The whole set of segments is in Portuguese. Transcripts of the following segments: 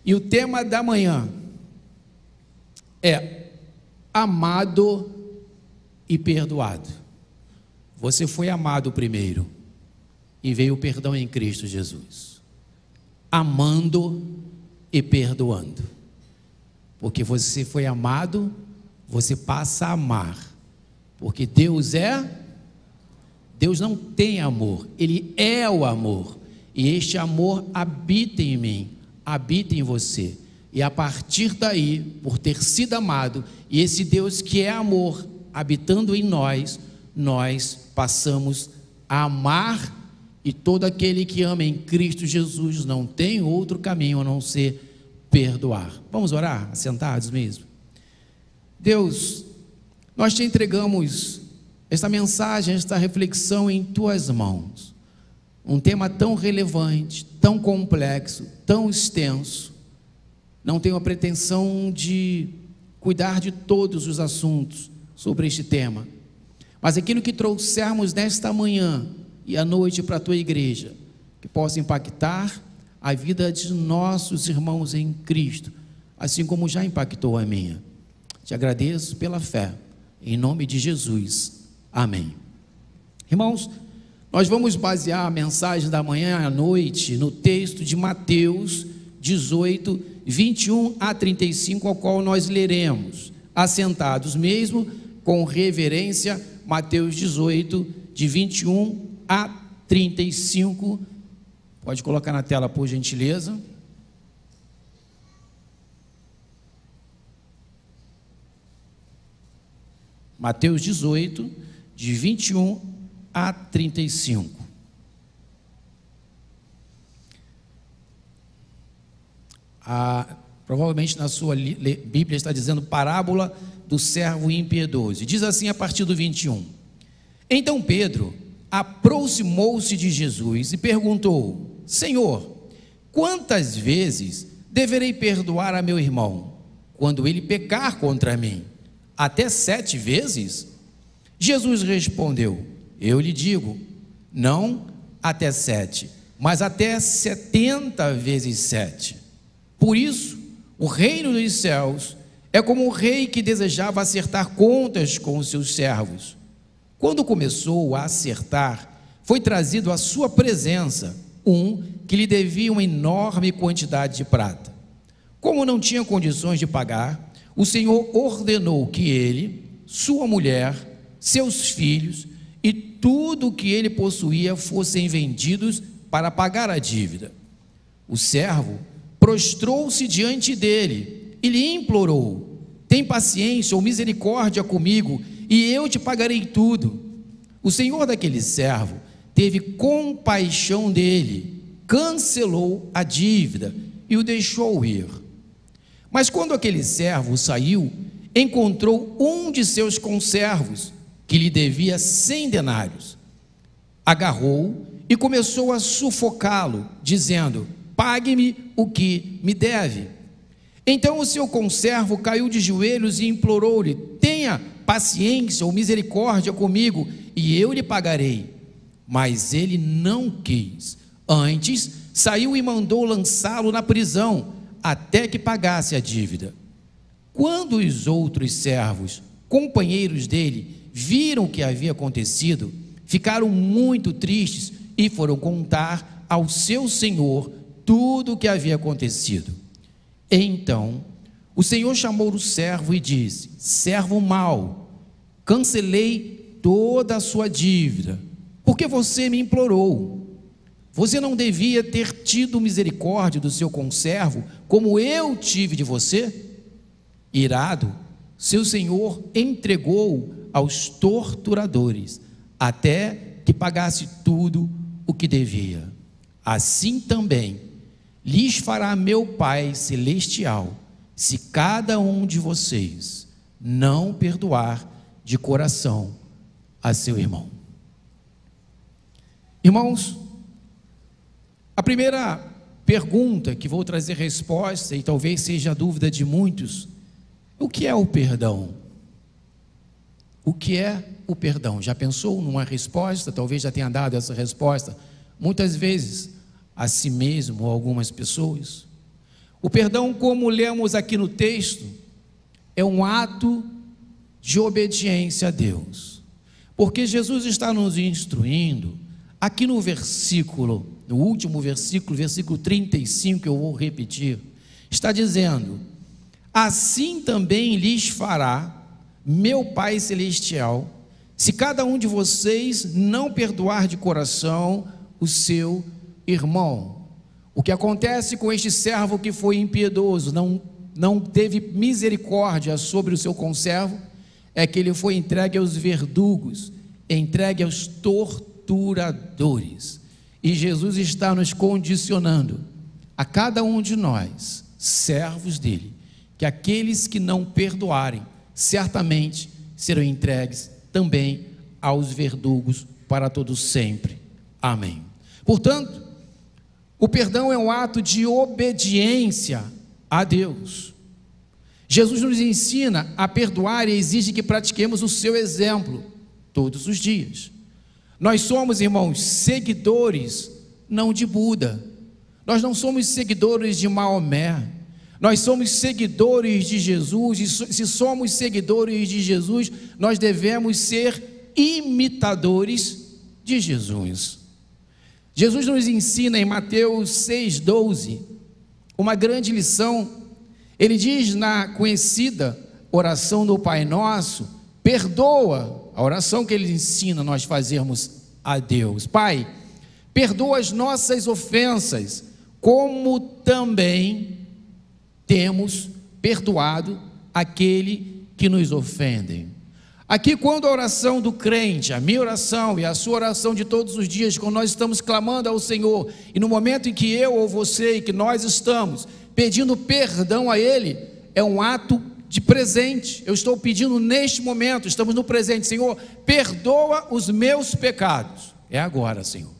E o tema da manhã é amado e perdoado. Você foi amado primeiro e veio o perdão em Cristo Jesus. Amando e perdoando. Porque você foi amado, você passa a amar. Porque Deus não tem amor, Ele é o amor. E este amor habita em mim, habita em você. E a partir daí, por ter sido amado, e esse Deus que é amor, habitando em nós, nós passamos a amar. E todo aquele que ama em Cristo Jesus não tem outro caminho a não ser perdoar. Vamos orar, assentados mesmo? Deus, nós te entregamos esta mensagem, esta reflexão em tuas mãos. Um tema tão relevante, tão complexo, tão extenso. Não tenho a pretensão de cuidar de todos os assuntos sobre este tema, mas aquilo que trouxermos nesta manhã e à noite para a tua igreja, que possa impactar a vida de nossos irmãos em Cristo, assim como já impactou a minha. Te agradeço pela fé, em nome de Jesus, amém. Irmãos, nós vamos basear a mensagem da manhã à noite no texto de Mateus 18, 21 a 35, ao qual nós leremos, assentados mesmo, com reverência, Mateus 18, de 21 a 35, pode colocar na tela por gentileza. Mateus 18, de 21 a 35. Provavelmente na sua Bíblia está dizendo parábola do servo impiedoso. E diz assim a partir do 21. Então Pedro aproximou-se de Jesus e perguntou: Senhor, quantas vezes deverei perdoar a meu irmão quando ele pecar contra mim? Até 7 vezes? Jesus respondeu: eu lhe digo, não até 7, mas até 70 vezes 7. Por isso, o reino dos céus é como um rei que desejava acertar contas com os seus servos. Quando começou a acertar, foi trazido à sua presença um que lhe devia uma enorme quantidade de prata. Como não tinha condições de pagar, o Senhor ordenou que ele, sua mulher, seus filhos e tudo o que ele possuía fossem vendidos para pagar a dívida. O servo prostrou-se diante dele e lhe implorou: tem paciência ou misericórdia comigo e eu te pagarei tudo. O senhor daquele servo teve compaixão dele, cancelou a dívida e o deixou ir. Mas quando aquele servo saiu, encontrou um de seus conservos que lhe devia 100 denários. Agarrou e começou a sufocá-lo, dizendo: pague-me o que me deve. Então o seu conservo caiu de joelhos e implorou-lhe: tenha paciência ou misericórdia comigo e eu lhe pagarei. Mas ele não quis. Antes saiu e mandou lançá-lo na prisão até que pagasse a dívida. Quando os outros servos, companheiros dele, viram o que havia acontecido, ficaram muito tristes e foram contar ao seu senhor tudo o que havia acontecido. Então o Senhor chamou o servo e disse: servo mau, cancelei toda a sua dívida, porque você me implorou. Você não devia ter tido misericórdia do seu conservo, como eu tive de você? Irado, seu senhor entregou aos torturadores, até que pagasse tudo o que devia. Assim também lhes fará meu Pai Celestial, se cada um de vocês não perdoar de coração a seu irmão. Irmãos, a primeira pergunta que vou trazer resposta, e talvez seja a dúvida de muitos: o que é o perdão? O que é o perdão? Já pensou numa resposta? Talvez já tenha dado essa resposta muitas vezes a si mesmo ou a algumas pessoas. O perdão, como lemos aqui no texto, é um ato de obediência a Deus, porque Jesus está nos instruindo, aqui no versículo, no último versículo, versículo 35, que eu vou repetir, está dizendo: assim também lhes fará meu Pai Celestial, se cada um de vocês não perdoar de coração o seu irmão. O que acontece com este servo que foi impiedoso, não teve misericórdia sobre o seu conservo, é que ele foi entregue aos verdugos, entregue aos torturadores. E Jesus está nos condicionando, a cada um de nós, servos dele, que aqueles que não perdoarem, certamente serão entregues também aos verdugos para todo sempre. Amém. Portanto, o perdão é um ato de obediência a Deus. Jesus nos ensina a perdoar e exige que pratiquemos o seu exemplo todos os dias. Nós somos, irmãos, seguidores não de Buda, nós não somos seguidores de Maomé, nós somos seguidores de Jesus, e se somos seguidores de Jesus, nós devemos ser imitadores de Jesus. Jesus nos ensina em Mateus 6,12, uma grande lição. Ele diz na conhecida oração do Pai Nosso, perdoa, a oração que ele ensina nós fazermos a Deus: Pai, perdoa as nossas ofensas, como também temos perdoado aquele que nos ofendem. Aqui, quando a oração do crente, a minha oração e a sua oração de todos os dias, quando nós estamos clamando ao Senhor, e no momento em que eu ou você, e que nós estamos pedindo perdão a Ele, é um ato de presente. Eu estou pedindo neste momento, estamos no presente: Senhor, perdoa os meus pecados. É agora, Senhor.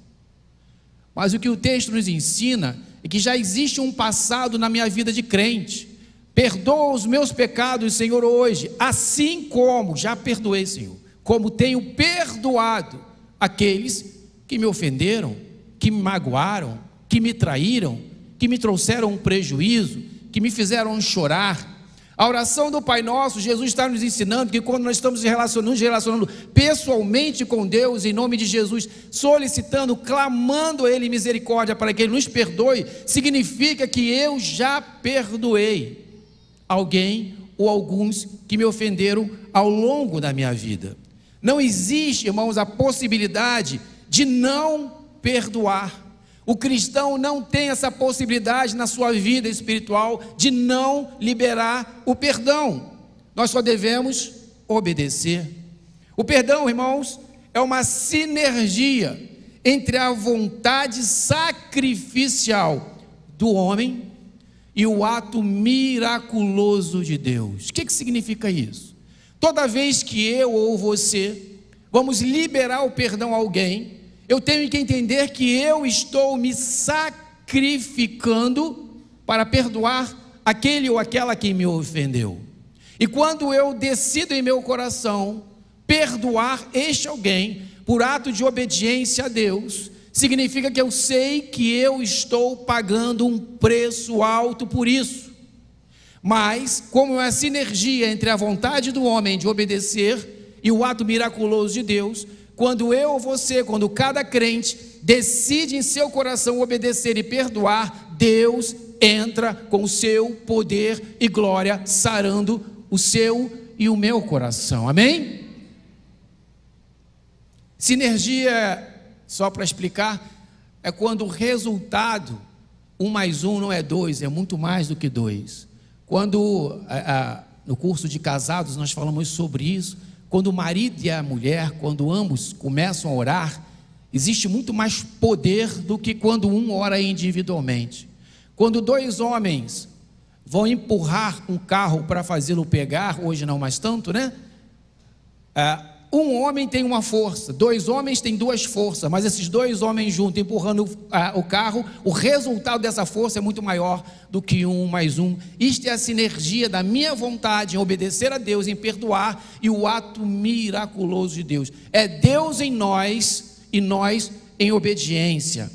Mas o que o texto nos ensina é que já existe um passado na minha vida de crente. Perdoa os meus pecados, Senhor, hoje, assim como já perdoei, Senhor, como tenho perdoado aqueles que me ofenderam, que me magoaram, que me traíram, que me trouxeram um prejuízo, que me fizeram chorar. A oração do Pai Nosso, Jesus está nos ensinando que quando nós estamos nos relacionando pessoalmente com Deus, em nome de Jesus, solicitando, clamando a Ele misericórdia para que Ele nos perdoe, significa que eu já perdoei alguém ou alguns que me ofenderam ao longo da minha vida. Não existe, irmãos, a possibilidade de não perdoar. O cristão não tem essa possibilidade na sua vida espiritual de não liberar o perdão. Nós só devemos obedecer. O perdão, irmãos, é uma sinergia entre a vontade sacrificial do homem e o ato miraculoso de Deus. O que significa isso? Toda vez que eu ou você vamos liberar o perdão a alguém, eu tenho que entender que eu estou me sacrificando para perdoar aquele ou aquela que me ofendeu. E quando eu decido em meu coração perdoar este alguém por ato de obediência a Deus, significa que eu sei que eu estou pagando um preço alto por isso. Mas, como é a sinergia entre a vontade do homem de obedecer e o ato miraculoso de Deus, quando eu ou você, quando cada crente decide em seu coração obedecer e perdoar, Deus entra com o seu poder e glória, sarando o seu e o meu coração. Amém? Sinergia, só para explicar, é quando o resultado, 1 mais 1 não é 2, é muito mais do que 2. Quando, no curso de casados, nós falamos sobre isso, quando o marido e a mulher, quando ambos começam a orar, existe muito mais poder do que quando um ora individualmente. Quando dois homens vão empurrar um carro para fazê-lo pegar, hoje não mais tanto, né? Um homem tem uma força, dois homens têm duas forças, mas esses dois homens juntos empurrando o carro, o resultado dessa força é muito maior do que 1 mais 1. Isto é a sinergia da minha vontade em obedecer a Deus, em perdoar, e o ato miraculoso de Deus. É Deus em nós e nós em obediência.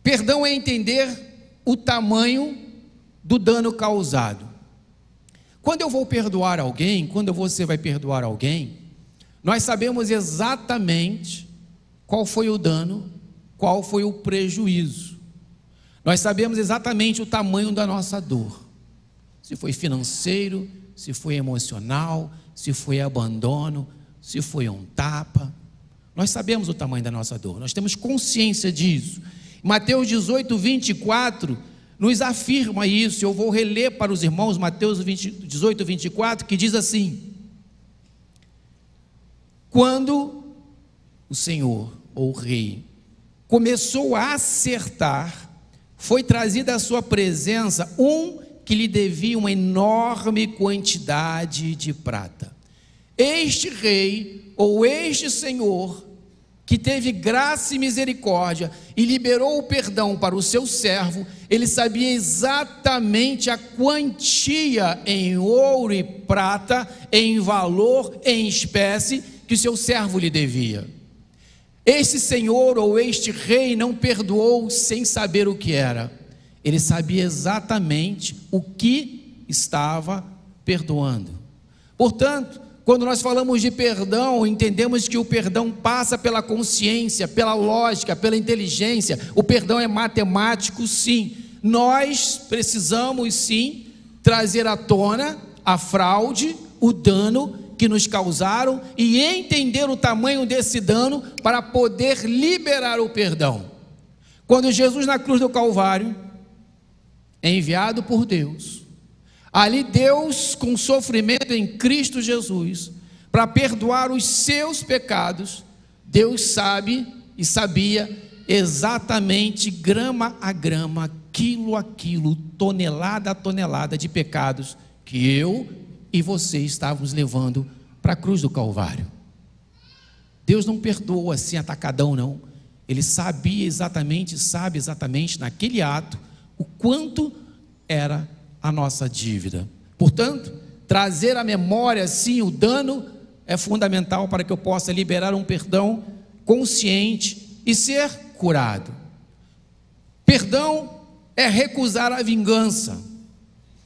Perdão é entender o tamanho do dano causado. Quando eu vou perdoar alguém, quando você vai perdoar alguém, nós sabemos exatamente qual foi o dano, qual foi o prejuízo. Nós sabemos exatamente o tamanho da nossa dor. Se foi financeiro, se foi emocional, se foi abandono, se foi um tapa. Nós sabemos o tamanho da nossa dor, nós temos consciência disso. Mateus 18, 24 nos afirma isso. Eu vou reler para os irmãos Mateus 18, 24, que diz assim: quando o Senhor, ou o rei, começou a acertar, foi trazido à sua presença um que lhe devia uma enorme quantidade de prata. Este rei, ou este senhor, que teve graça e misericórdia e liberou o perdão para o seu servo, ele sabia exatamente a quantia em ouro e prata, em valor, em espécie, que o seu servo lhe devia. Este senhor ou este rei não perdoou sem saber o que era. Ele sabia exatamente o que estava perdoando. Portanto, quando nós falamos de perdão, entendemos que o perdão passa pela consciência, pela lógica, pela inteligência. O perdão é matemático, sim. Nós precisamos, sim, trazer à tona a fraude, o dano que nos causaram e entender o tamanho desse dano para poder liberar o perdão. Quando Jesus na cruz do Calvário é enviado por Deus, ali Deus, com sofrimento em Cristo Jesus, para perdoar os seus pecados, Deus sabe e sabia exatamente, grama a grama, quilo a quilo, tonelada a tonelada de pecados que eu e você estávamos levando para a cruz do Calvário. Deus não perdoou assim atacadão, não. Ele sabia exatamente, sabe exatamente naquele ato o quanto era a nossa dívida. Portanto, trazer à memória sim o dano é fundamental para que eu possa liberar um perdão consciente e ser curado. Perdão é recusar a vingança.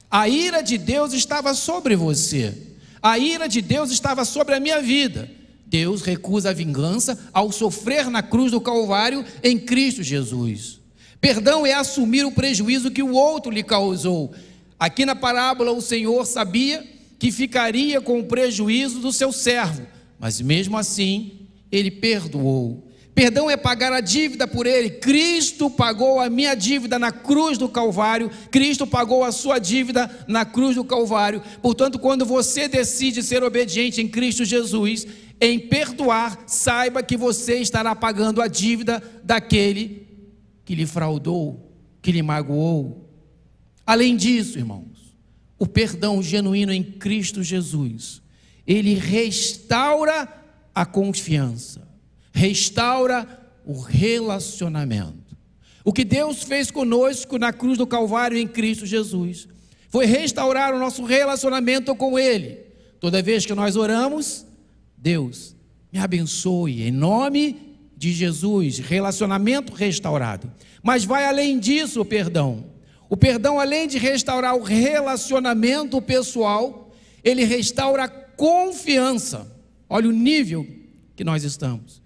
A ira de Deus estava sobre você. A ira de Deus estava sobre a minha vida. Deus recusa a vingança ao sofrer na cruz do Calvário em Cristo Jesus. Perdão é assumir o prejuízo que o outro lhe causou. Aqui na parábola o Senhor sabia que ficaria com o prejuízo do seu servo, mas mesmo assim ele perdoou. Perdão é pagar a dívida por ele. Cristo pagou a minha dívida na cruz do Calvário. Cristo pagou a sua dívida na cruz do Calvário. Portanto, quando você decide ser obediente em Cristo Jesus, em perdoar, saiba que você estará pagando a dívida daquele que lhe fraudou, que lhe magoou. Além disso, irmãos, o perdão genuíno em Cristo Jesus, ele restaura a confiança, restaura o relacionamento. O que Deus fez conosco na cruz do Calvário em Cristo Jesus foi restaurar o nosso relacionamento com Ele. Toda vez que nós oramos, Deus me abençoe em nome de Jesus, relacionamento restaurado. Mas vai além disso o perdão. O perdão, além de restaurar o relacionamento pessoal, ele restaura a confiança. Olha o nível que nós estamos.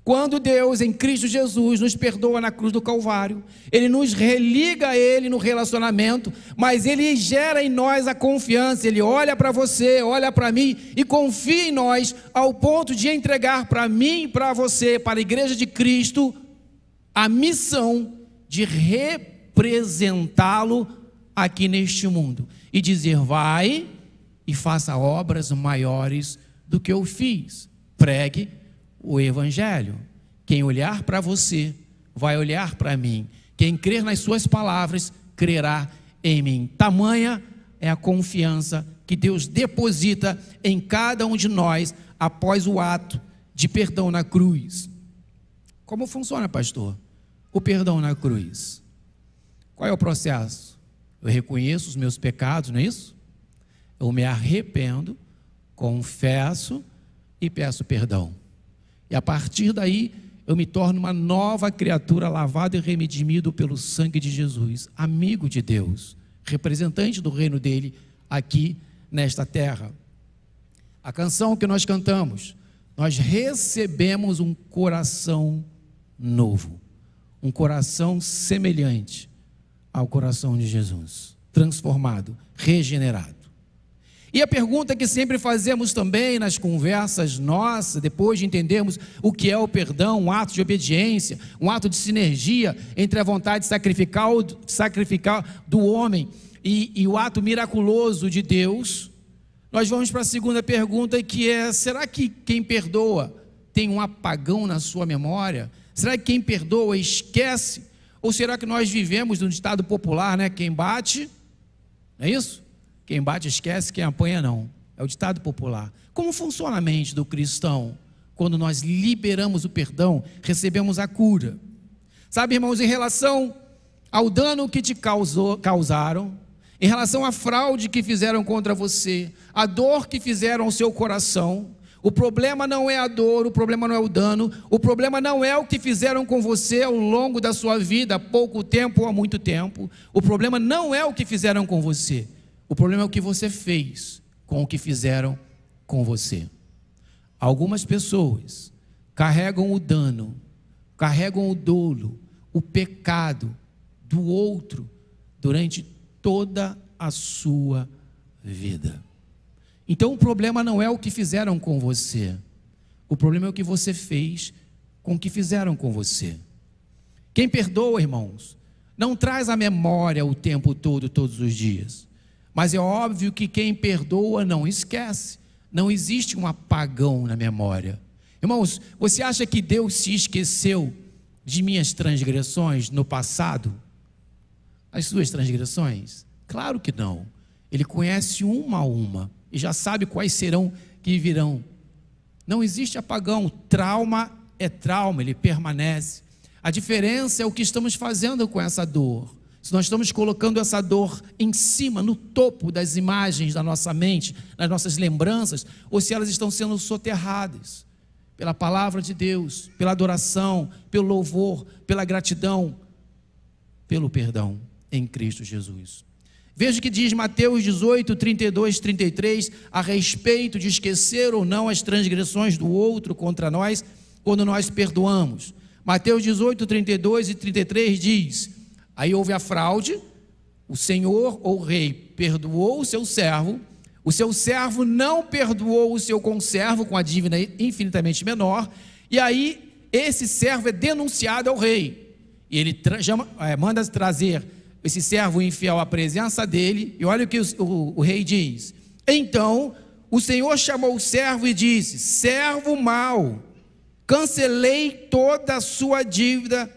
Quando Deus, em Cristo Jesus, nos perdoa na cruz do Calvário, Ele nos religa a Ele no relacionamento, mas Ele gera em nós a confiança. Ele olha para você, olha para mim e confia em nós ao ponto de entregar para mim e para você, para a igreja de Cristo, a missão de representá-lo aqui neste mundo e dizer: vai e faça obras maiores do que eu fiz. Pregue o Evangelho. Quem olhar para você, vai olhar para mim. Quem crer nas suas palavras, crerá em mim. Tamanha é a confiança que Deus deposita em cada um de nós após o ato de perdão na cruz. Como funciona, pastor, o perdão na cruz? Qual é o processo? Eu reconheço os meus pecados, não é isso? Eu me arrependo, confesso e peço perdão. E a partir daí, eu me torno uma nova criatura, lavado e redimido pelo sangue de Jesus, amigo de Deus, representante do reino dele aqui nesta terra. A canção que nós cantamos, nós recebemos um coração novo, um coração semelhante ao coração de Jesus, transformado, regenerado. E a pergunta que sempre fazemos também nas conversas nossas, depois de entendermos o que é o perdão, um ato de obediência, um ato de sinergia entre a vontade sacrificar do homem e o ato miraculoso de Deus, nós vamos para a segunda pergunta, que é: será que quem perdoa tem um apagão na sua memória? Será que quem perdoa esquece? Ou será que nós vivemos num ditado popular, né? Quem bate, não é isso? Quem bate esquece, quem apanha não. É o ditado popular. Como funciona a mente do cristão quando nós liberamos o perdão, recebemos a cura? Sabe, irmãos, em relação ao dano que te causaram, em relação à fraude que fizeram contra você, a dor que fizeram ao seu coração, o problema não é a dor, o problema não é o dano, o problema não é o que fizeram com você ao longo da sua vida, há pouco tempo ou há muito tempo. O problema não é o que fizeram com você. O problema é o que você fez com o que fizeram com você. Algumas pessoas carregam o dano, carregam o dolo, o pecado do outro durante toda a sua vida. Então o problema não é o que fizeram com você. O problema é o que você fez com o que fizeram com você. Quem perdoa, irmãos, não traz a memória o tempo todo, todos os dias. Mas é óbvio que quem perdoa não esquece. Não existe um apagão na memória. Irmãos, você acha que Deus se esqueceu de minhas transgressões no passado? As suas transgressões? Claro que não. Ele conhece uma a uma e já sabe quais serão que virão. Não existe apagão. Trauma é trauma, ele permanece. A diferença é o que estamos fazendo com essa dor. Se nós estamos colocando essa dor em cima, no topo das imagens da nossa mente, nas nossas lembranças, ou se elas estão sendo soterradas pela palavra de Deus, pela adoração, pelo louvor, pela gratidão, pelo perdão em Cristo Jesus. Veja o que diz Mateus 18, 32, 33, a respeito de esquecer ou não as transgressões do outro contra nós, quando nós perdoamos. Mateus 18, 32 e 33 diz: aí houve a fraude, o senhor ou rei perdoou o seu servo não perdoou o seu conservo com a dívida infinitamente menor, e aí esse servo é denunciado ao rei, e ele manda trazer esse servo infiel à presença dele, e olha o que o rei diz: então o senhor chamou o servo e disse: servo mau, cancelei toda a sua dívida,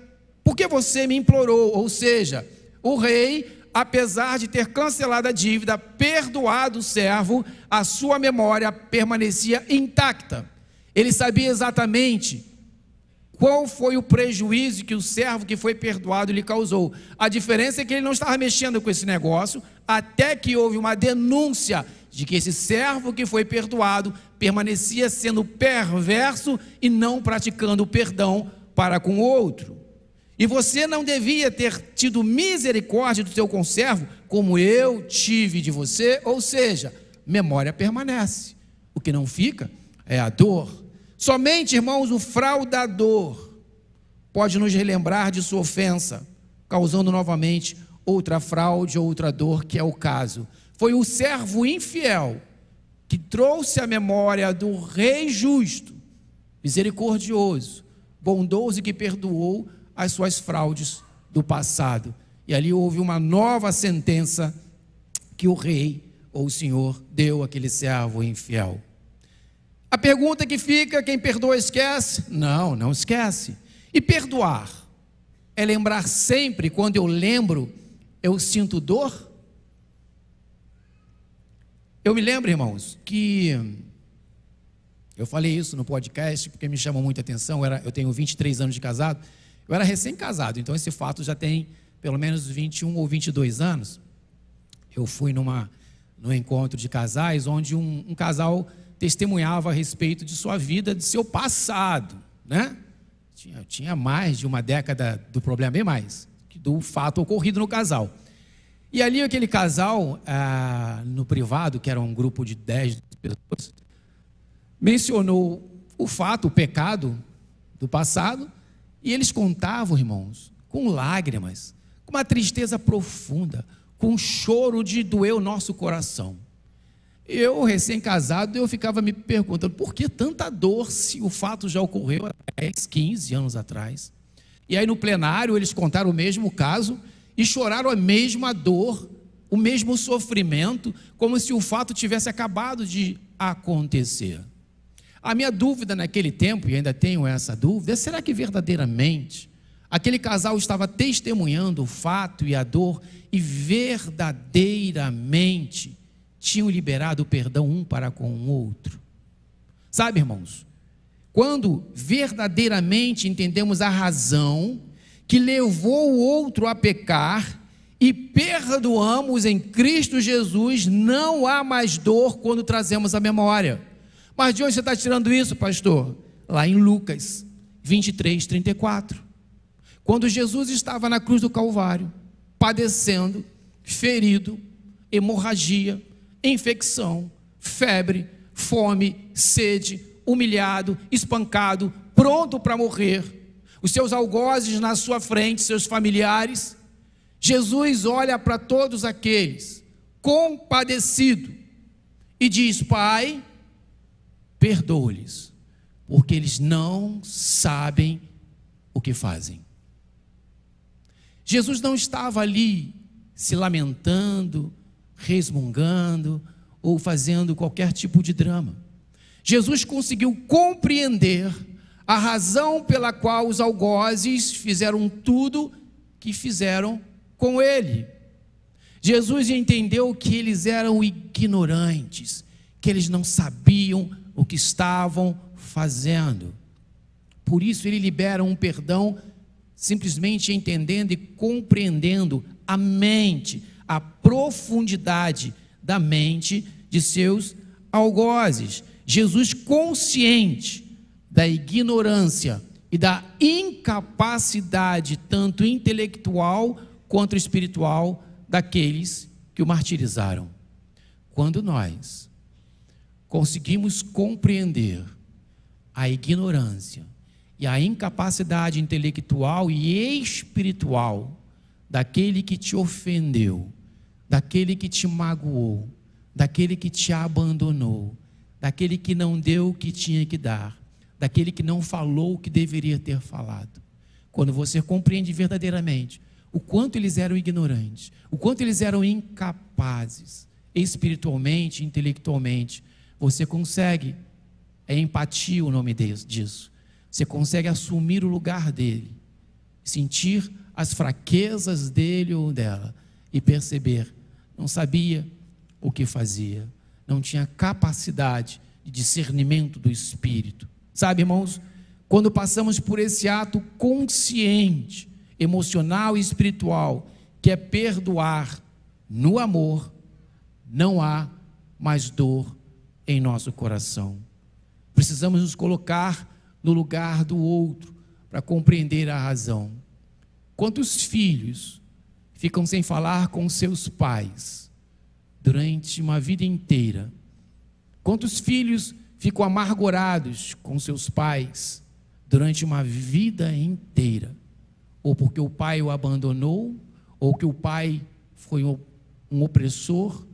porque você me implorou. Ou seja, o rei, apesar de ter cancelado a dívida, perdoado o servo, a sua memória permanecia intacta. Ele sabia exatamente qual foi o prejuízo que o servo que foi perdoado lhe causou. A diferença é que ele não estava mexendo com esse negócio, até que houve uma denúncia de que esse servo que foi perdoado permanecia sendo perverso e não praticando o perdão para com o outro. E você não devia ter tido misericórdia do seu conservo, como eu tive de você. Ou seja, memória permanece. O que não fica é a dor. Somente, irmãos, o fraudador pode nos relembrar de sua ofensa, causando novamente outra fraude, outra dor, que é o caso. Foi o servo infiel que trouxe a memória do rei justo, misericordioso, bondoso e que perdoou as suas fraudes do passado. E ali houve uma nova sentença que o rei ou o senhor deu àquele servo infiel. A pergunta que fica: quem perdoa esquece? Não, não esquece. E perdoar é lembrar sempre, quando eu lembro, eu sinto dor? Eu me lembro, irmãos, que eu falei isso no podcast porque me chamou muita atenção. Eu tenho 23 anos de casado. Eu era recém-casado, então esse fato já tem pelo menos 21 ou 22 anos. Eu fui num encontro de casais, onde um casal testemunhava a respeito de sua vida, de seu passado, né? Tinha mais de uma década do problema, bem mais, do fato ocorrido no casal. E ali aquele casal, no privado, que era um grupo de 10 pessoas, mencionou o fato, o pecado do passado, e eles contavam, irmãos, com lágrimas, com uma tristeza profunda, com um choro de doer o nosso coração. Eu, recém-casado, eu ficava me perguntando, por que tanta dor se o fato já ocorreu há 10, 15 anos atrás? E aí no plenário eles contaram o mesmo caso e choraram a mesma dor, o mesmo sofrimento, como se o fato tivesse acabado de acontecer. A minha dúvida naquele tempo, e ainda tenho essa dúvida, é: será que verdadeiramente aquele casal estava testemunhando o fato e a dor e verdadeiramente tinham liberado o perdão um para com o outro? Sabe, irmãos, quando verdadeiramente entendemos a razão que levou o outro a pecar e perdoamos em Cristo Jesus, não há mais dor quando trazemos a memória. Mas de onde você está tirando isso, pastor? Lá em Lucas 23, 34. Quando Jesus estava na cruz do Calvário, padecendo, ferido, hemorragia, infecção, febre, fome, sede, humilhado, espancado, pronto para morrer, os seus algozes na sua frente, seus familiares, Jesus olha para todos aqueles, compadecido, e diz: Pai, perdoa-lhes, porque eles não sabem o que fazem. Jesus não estava ali se lamentando, resmungando ou fazendo qualquer tipo de drama. Jesus conseguiu compreender a razão pela qual os algozes fizeram tudo que fizeram com ele. Jesus entendeu que eles eram ignorantes, que eles não sabiam o que estavam fazendo. Por isso ele libera um perdão, simplesmente entendendo e compreendendo a mente, a profundidade da mente de seus algozes. Jesus, consciente da ignorância e da incapacidade tanto intelectual quanto espiritual daqueles que o martirizaram. Quando nós conseguimos compreender a ignorância e a incapacidade intelectual e espiritual daquele que te ofendeu, daquele que te magoou, daquele que te abandonou, daquele que não deu o que tinha que dar, daquele que não falou o que deveria ter falado. Quando você compreende verdadeiramente o quanto eles eram ignorantes, o quanto eles eram incapazes, espiritualmente, intelectualmente, você consegue, é empatia o nome disso, você consegue assumir o lugar dele, sentir as fraquezas dele ou dela e perceber, não sabia o que fazia, não tinha capacidade de discernimento do Espírito. Sabe, irmãos, quando passamos por esse ato consciente, emocional e espiritual, que é perdoar no amor, não há mais dor em nosso coração. Precisamos nos colocar no lugar do outro para compreender a razão. Quantos filhos ficam sem falar com seus pais durante uma vida inteira? Quantos filhos ficam amargurados com seus pais durante uma vida inteira? Ou porque o pai o abandonou, ou que o pai foi um opressor,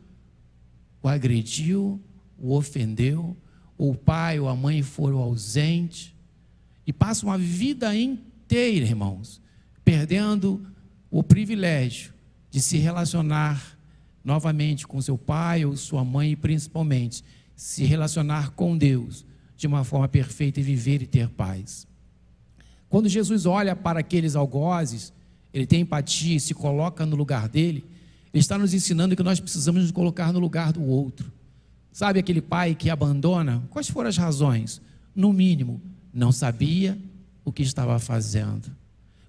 o agrediu, o ofendeu, ou o pai ou a mãe foram ausentes, e passa uma vida inteira, irmãos, perdendo o privilégio de se relacionar novamente com seu pai ou sua mãe, e principalmente se relacionar com Deus de uma forma perfeita e viver e ter paz. Quando Jesus olha para aqueles algozes, ele tem empatia e se coloca no lugar dele, ele está nos ensinando que nós precisamos nos colocar no lugar do outro. Sabe aquele pai que abandona? Quais foram as razões? No mínimo, não sabia o que estava fazendo.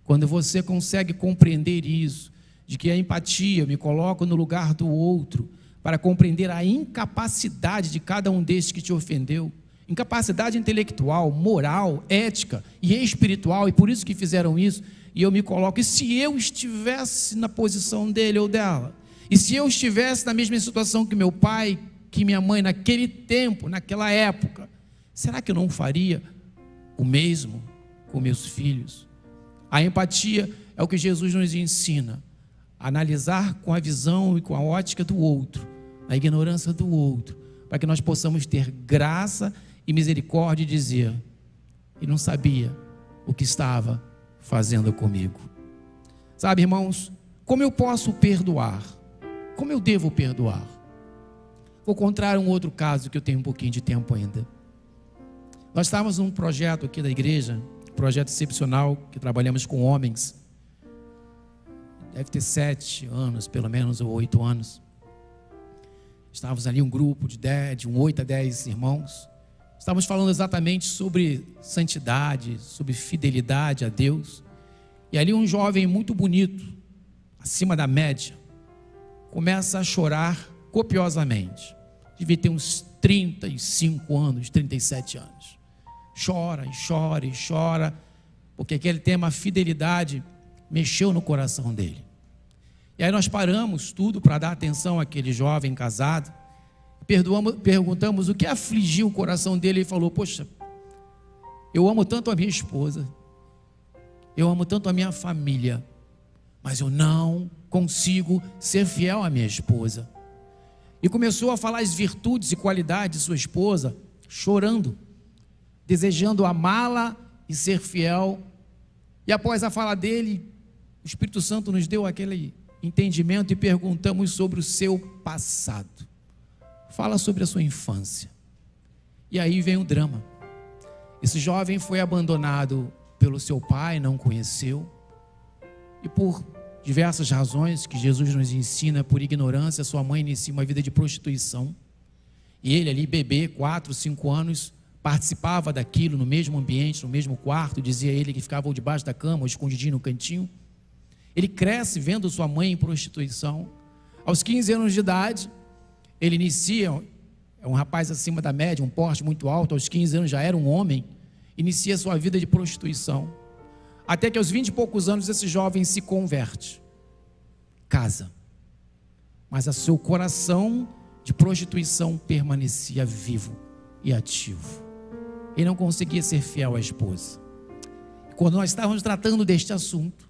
Quando você consegue compreender isso, de que a empatia, eu me coloco no lugar do outro, para compreender a incapacidade de cada um desses que te ofendeu, incapacidade intelectual, moral, ética e espiritual, e por isso que fizeram isso. E eu me coloco, e se eu estivesse na posição dele ou dela? E se eu estivesse na mesma situação que meu pai, que minha mãe, naquele tempo, naquela época, será que eu não faria o mesmo com meus filhos? A empatia é o que Jesus nos ensina, analisar com a visão e com a ótica do outro, a ignorância do outro, para que nós possamos ter graça e misericórdia e dizer: ele não sabia o que estava fazendo comigo. Sabe, irmãos, como eu posso perdoar? Como eu devo perdoar? Vou contar um outro caso que eu tenho um pouquinho de tempo ainda. Nós estávamos num projeto aqui da igreja, um projeto excepcional, que trabalhamos com homens. Deve ter 7 anos, pelo menos, ou 8 anos. Estávamos ali um grupo de 8 a 10 irmãos. Estávamos falando exatamente sobre santidade, sobre fidelidade a Deus. E ali um jovem muito bonito, acima da média, começa a chorar copiosamente. Devia ter uns 35 anos, 37 anos. Chora e chora e chora, porque aquele tema fidelidade mexeu no coração dele. E aí nós paramos tudo para dar atenção àquele jovem casado. Perguntamos o que afligiu o coração dele. Ele falou: poxa, eu amo tanto a minha esposa, eu amo tanto a minha família, mas eu não consigo ser fiel à minha esposa. E começou a falar as virtudes e qualidades de sua esposa, chorando, desejando amá-la e ser fiel. E após a fala dele, o Espírito Santo nos deu aquele entendimento e perguntamos sobre o seu passado. Fala sobre a sua infância. E aí vem o drama. Esse jovem foi abandonado pelo seu pai, não conheceu, e por diversas razões que Jesus nos ensina, por ignorância, sua mãe inicia uma vida de prostituição. E ele ali, bebê, 4, 5 anos, participava daquilo no mesmo ambiente, no mesmo quarto. Dizia ele que ficava ou debaixo da cama ou escondidinho no cantinho. Ele cresce vendo sua mãe em prostituição. Aos 15 anos de idade, ele inicia, é um rapaz acima da média, um porte muito alto, aos 15 anos já era um homem, inicia sua vida de prostituição. Até que aos 20 e poucos anos esse jovem se converte, casa, mas o seu coração de prostituição permanecia vivo e ativo. Ele não conseguia ser fiel à esposa. Quando nós estávamos tratando deste assunto,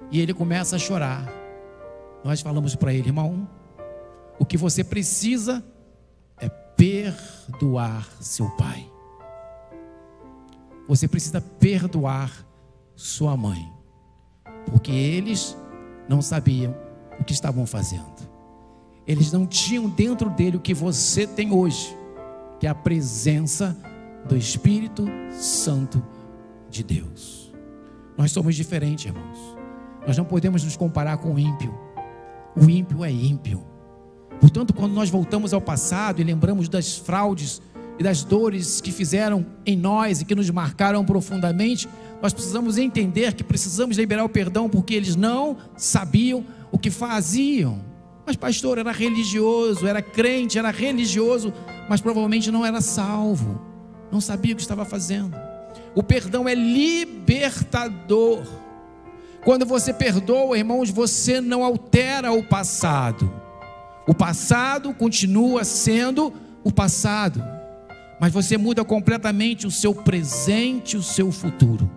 e ele começa a chorar, nós falamos para ele: irmão, o que você precisa é perdoar seu pai. Você precisa perdoar sua mãe, porque eles não sabiam o que estavam fazendo. Eles não tinham dentro dele o que você tem hoje, que é a presença do Espírito Santo de Deus. Nós somos diferentes, irmãos. Nós não podemos nos comparar com o ímpio. O ímpio é ímpio. Portanto, quando nós voltamos ao passado e lembramos das fraudes e das dores que fizeram em nós e que nos marcaram profundamente, nós precisamos entender que precisamos liberar o perdão, porque eles não sabiam o que faziam. Mas pastor, era religioso, era crente, era religioso, mas provavelmente não era salvo, não sabia o que estava fazendo. O perdão é libertador. Quando você perdoa, irmãos, você não altera o passado. O passado continua sendo o passado, mas você muda completamente o seu presente e o seu futuro.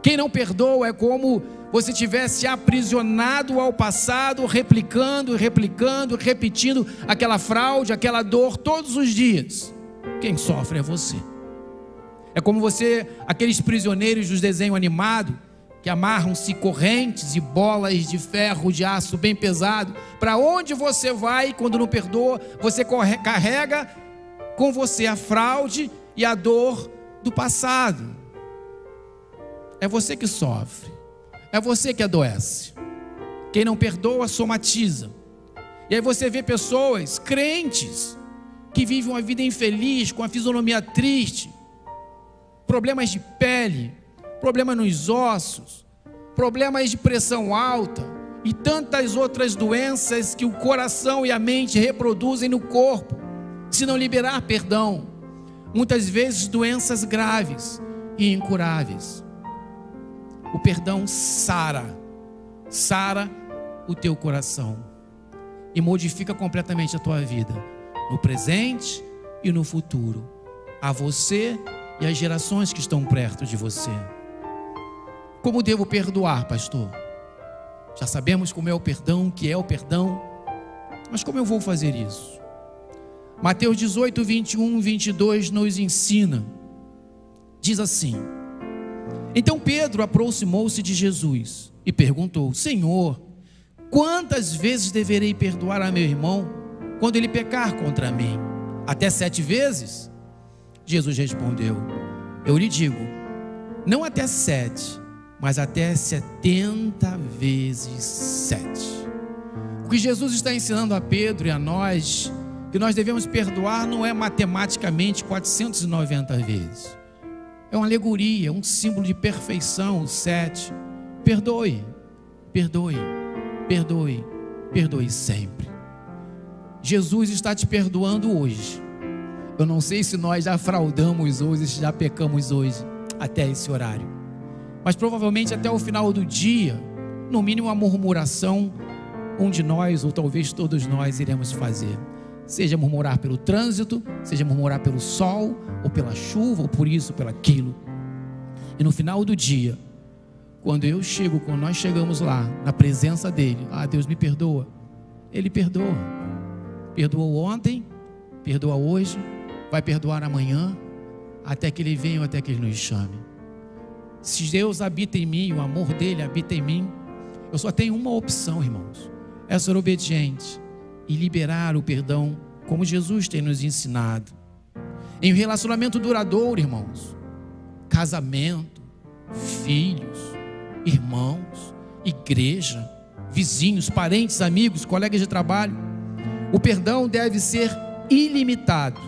Quem não perdoa é como você tivesse aprisionado ao passado, replicando, repetindo aquela fraude, aquela dor todos os dias. Quem sofre é você. É como aqueles prisioneiros dos desenhos animados, que amarram-se correntes e bolas de ferro, de aço bem pesado. Para onde você vai quando não perdoa? Você carrega com você a fraude e a dor do passado. É você que sofre, é você que adoece. Quem não perdoa somatiza. E aí você vê pessoas crentes que vivem uma vida infeliz, com a fisionomia triste, problemas de pele, problemas nos ossos, problemas de pressão alta e tantas outras doenças que o coração e a mente reproduzem no corpo, se não liberar perdão. muitas vezes doenças graves e incuráveis. O perdão sara o teu coração e modifica completamente a tua vida, no presente e no futuro, a você e as gerações que estão perto de você. Como devo perdoar, pastor? Já sabemos como é o perdão, o que é o perdão, mas como eu vou fazer isso? Mateus 18, 21, 22 nos ensina, diz assim: então Pedro aproximou-se de Jesus e perguntou: Senhor, quantas vezes deverei perdoar a meu irmão quando ele pecar contra mim? Até 7 vezes? Jesus respondeu: eu lhe digo, não até 7, mas até 70 vezes 7. O que Jesus está ensinando a Pedro e a nós, que nós devemos perdoar, não é matematicamente 490 vezes. É uma alegoria, um símbolo de perfeição, o 7. Perdoe, perdoe, perdoe, perdoe sempre. Jesus está te perdoando hoje. Eu não sei se nós já fraudamos hoje, se já pecamos hoje, até esse horário. Mas provavelmente até o final do dia, no mínimo uma murmuração, um de nós, ou talvez todos nós, iremos fazer. Seja murmurar pelo trânsito, seja murmurar pelo sol, ou pela chuva, ou por isso, pelo aquilo. E no final do dia, quando nós chegamos lá, na presença dele, Deus me perdoa. Ele perdoa. Perdoou ontem, perdoa hoje, vai perdoar amanhã, até que ele venha ou até que ele nos chame. Se Deus habita em mim, o amor dele habita em mim, eu só tenho uma opção, irmãos: é ser obediente e liberar o perdão, como Jesus tem nos ensinado. Em um relacionamento duradouro, irmãos, casamento, filhos, irmãos, igreja, vizinhos, parentes, amigos, colegas de trabalho, o perdão deve ser ilimitado.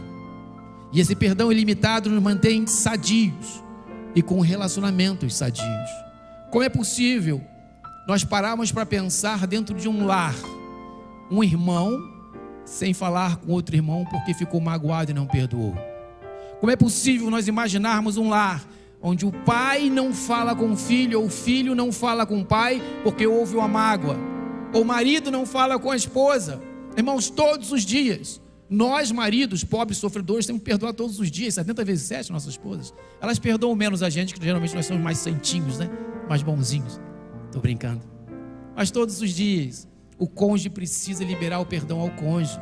E esse perdão ilimitado nos mantém sadios e com relacionamentos sadios. Como é possível nós pararmos para pensar dentro de um lar, um irmão sem falar com outro irmão porque ficou magoado e não perdoou? Como é possível nós imaginarmos um lar onde o pai não fala com o filho, ou o filho não fala com o pai porque houve uma mágoa, ou o marido não fala com a esposa? Irmãos, todos os dias, nós maridos, pobres, sofredores, temos que perdoar todos os dias, 70 vezes 7 nossas esposas. Elas perdoam menos a gente, que geralmente nós somos mais santinhos, né? Mais bonzinhos. Estou brincando. Mas todos os dias, o cônjuge precisa liberar o perdão ao cônjuge.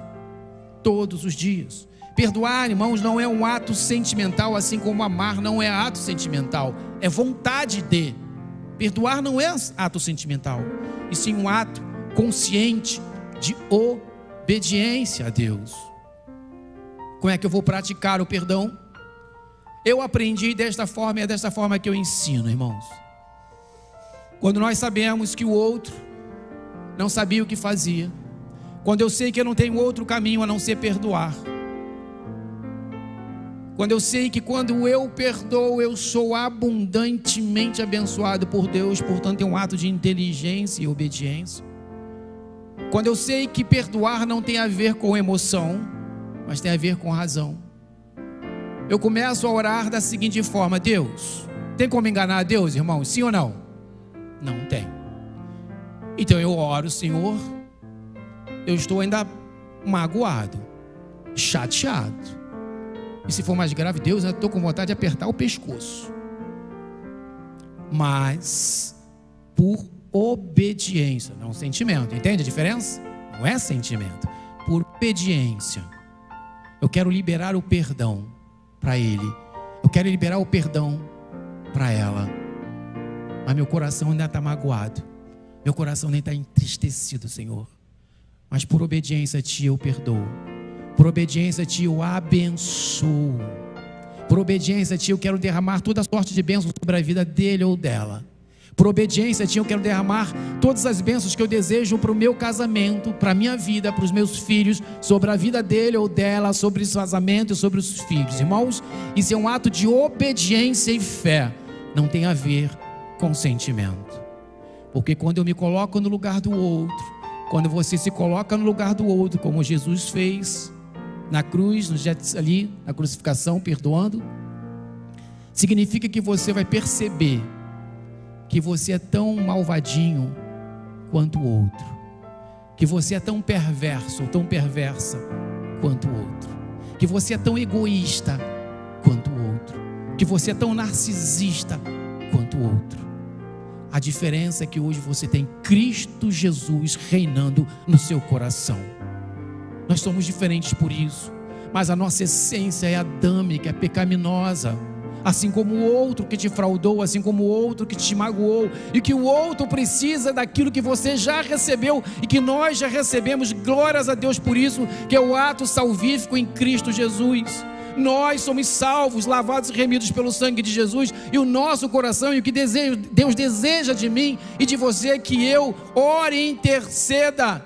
Todos os dias. Perdoar, irmãos, não é um ato sentimental, assim como amar não é ato sentimental, é vontade de. Perdoar não é ato sentimental, e sim um ato consciente de obediência a Deus. Como é que eu vou praticar o perdão? Eu aprendi desta forma, e é desta forma que eu ensino, irmãos. Quando nós sabemos que o outro não sabia o que fazia, quando eu sei que eu não tenho outro caminho a não ser perdoar, quando eu sei que quando eu perdoo, eu sou abundantemente abençoado por Deus, portanto é um ato de inteligência e obediência. Quando eu sei que perdoar não tem a ver com emoção, mas tem a ver com razão, eu começo a orar da seguinte forma: Deus, tem como enganar a Deus, irmão? Sim ou não? Não tem. Então eu oro: Senhor, eu estou ainda magoado, chateado. E se for mais grave, Deus, eu estou com vontade de apertar o pescoço. Mas por obediência, não sentimento. Entende a diferença? Não é sentimento. Por obediência, eu quero liberar o perdão para ele. Eu quero liberar o perdão para ela. Mas meu coração ainda está magoado. Meu coração nem está entristecido, Senhor. Mas por obediência a Ti eu perdoo. Por obediência a Ti eu abençoo. Por obediência a Ti eu quero derramar toda a sorte de bênçãos sobre a vida dele ou dela. Por obediência a Ti eu quero derramar todas as bênçãos que eu desejo para o meu casamento, para a minha vida, para os meus filhos, sobre a vida dele ou dela, sobre o casamento e sobre os filhos. Irmãos, isso é um ato de obediência e fé. Não tem a ver com sentimento. Porque quando eu me coloco no lugar do outro, quando você se coloca no lugar do outro, como Jesus fez, na cruz, ali na crucificação, perdoando, significa que você vai perceber que você é tão malvadinho quanto o outro, que você é tão perverso ou tão perversa quanto o outro, que você é tão egoísta quanto o outro, que você é tão narcisista quanto o outro. A diferença é que hoje você tem Cristo Jesus reinando no seu coração. Nós somos diferentes por isso, mas a nossa essência é adâmica, é pecaminosa. Assim como o outro que te fraudou, assim como o outro que te magoou, e que o outro precisa daquilo que você já recebeu e que nós já recebemos, glórias a Deus por isso, que é o ato salvífico em Cristo Jesus. Nós somos salvos, lavados e remidos pelo sangue de Jesus, e o nosso coração, e o que Deus deseja de mim e de você, é que eu ore e interceda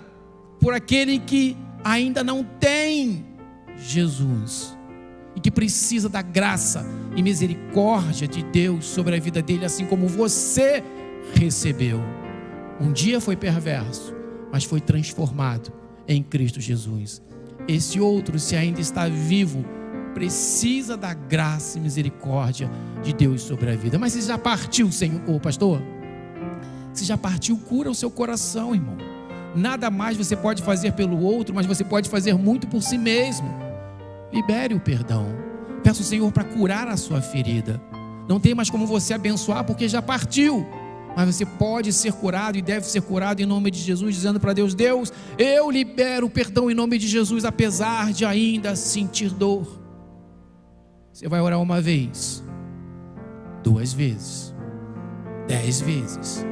por aquele que ainda não tem Jesus e que precisa da graça e misericórdia de Deus sobre a vida dele, assim como você recebeu. Um dia foi perverso, mas foi transformado em Cristo Jesus. Esse outro, se ainda está vivo, precisa da graça e misericórdia de Deus sobre a vida. Mas se já partiu, Senhor, pastor, se já partiu, cura o seu coração, irmão. Nada mais você pode fazer pelo outro, mas você pode fazer muito por si mesmo. Libere o perdão. Peça ao Senhor para curar a sua ferida. Não tem mais como você abençoar porque já partiu, mas você pode ser curado e deve ser curado em nome de Jesus, dizendo para Deus: Deus, eu libero o perdão em nome de Jesus, apesar de ainda sentir dor. Você vai orar uma vez, 2 vezes, 10 vezes,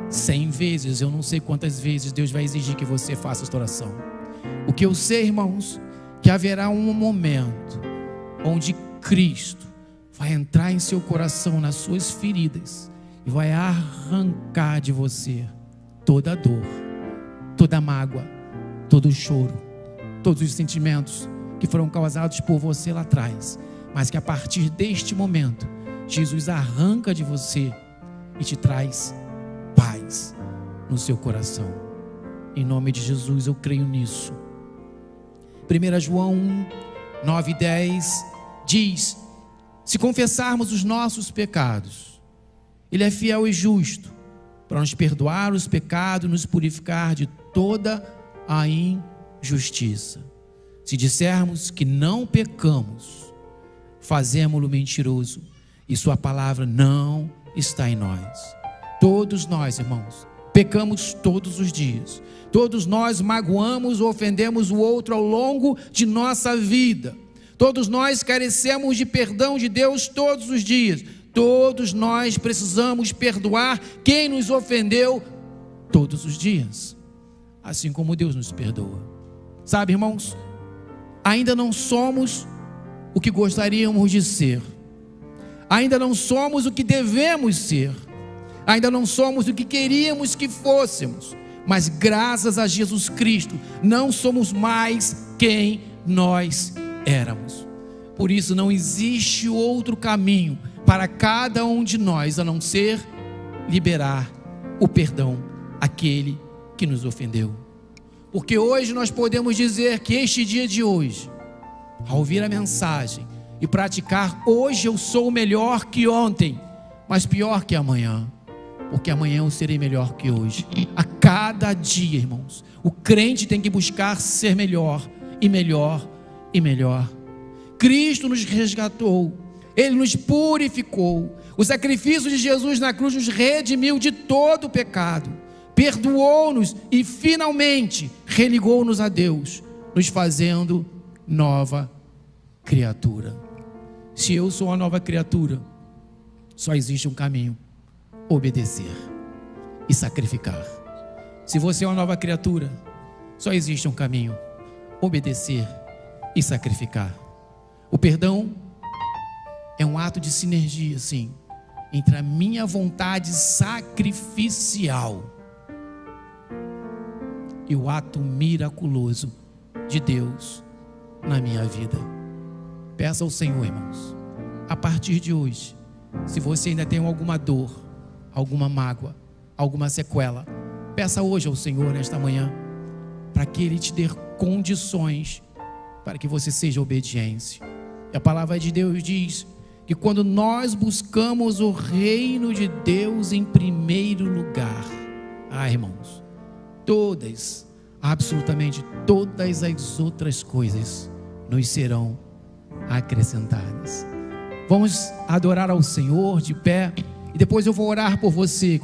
100 vezes, eu não sei quantas vezes Deus vai exigir que você faça esta oração. O que eu sei, irmãos, que haverá um momento onde Cristo vai entrar em seu coração, nas suas feridas, e vai arrancar de você toda a dor, toda a mágoa, todo o choro, todos os sentimentos que foram causados por você lá atrás, mas que a partir deste momento Jesus arranca de você e te traz paz no seu coração. Em nome de Jesus eu creio nisso. 1 João 9:10 diz: se confessarmos os nossos pecados, Ele é fiel e justo para nos perdoar os pecados e nos purificar de toda a injustiça. Se dissermos que não pecamos, fazemo-lo mentiroso e sua palavra não está em nós. Todos nós, irmãos, pecamos todos os dias. Todos nós magoamos ou ofendemos o outro ao longo de nossa vida. Todos nós carecemos de perdão de Deus todos os dias. Todos nós precisamos perdoar quem nos ofendeu todos os dias, assim como Deus nos perdoa. Sabe, irmãos, ainda não somos o que gostaríamos de ser, ainda não somos o que devemos ser, ainda não somos o que queríamos que fôssemos, mas graças a Jesus Cristo não somos mais quem nós éramos. Por isso não existe outro caminho para cada um de nós a não ser liberar o perdão àquele que nos ofendeu. Porque hoje nós podemos dizer que este dia de hoje, ao ouvir a mensagem e praticar, hoje eu sou melhor que ontem, mas pior que amanhã, porque amanhã eu serei melhor que hoje. A cada dia, irmãos, o crente tem que buscar ser melhor e melhor e melhor. Cristo nos resgatou, Ele nos purificou. O sacrifício de Jesus na cruz nos redimiu de todo o pecado, perdoou-nos e finalmente religou-nos a Deus, nos fazendo nova criatura. Se eu sou uma nova criatura, só existe um caminho: obedecer e sacrificar. Se você é uma nova criatura, só existe um caminho: obedecer e sacrificar. O perdão é um ato de sinergia, sim, entre a minha vontade sacrificial e o ato miraculoso de Deus na minha vida. Peça ao Senhor, irmãos, a partir de hoje, se você ainda tem alguma dor, alguma mágoa, alguma sequela, peça hoje ao Senhor, nesta manhã, para que Ele te dê condições para que você seja obediente. E a palavra de Deus diz que quando nós buscamos o reino de Deus em primeiro lugar, irmãos, todas, absolutamente todas as outras coisas nos serão acrescentadas. Vamos adorar ao Senhor de pé, e depois eu vou orar por você.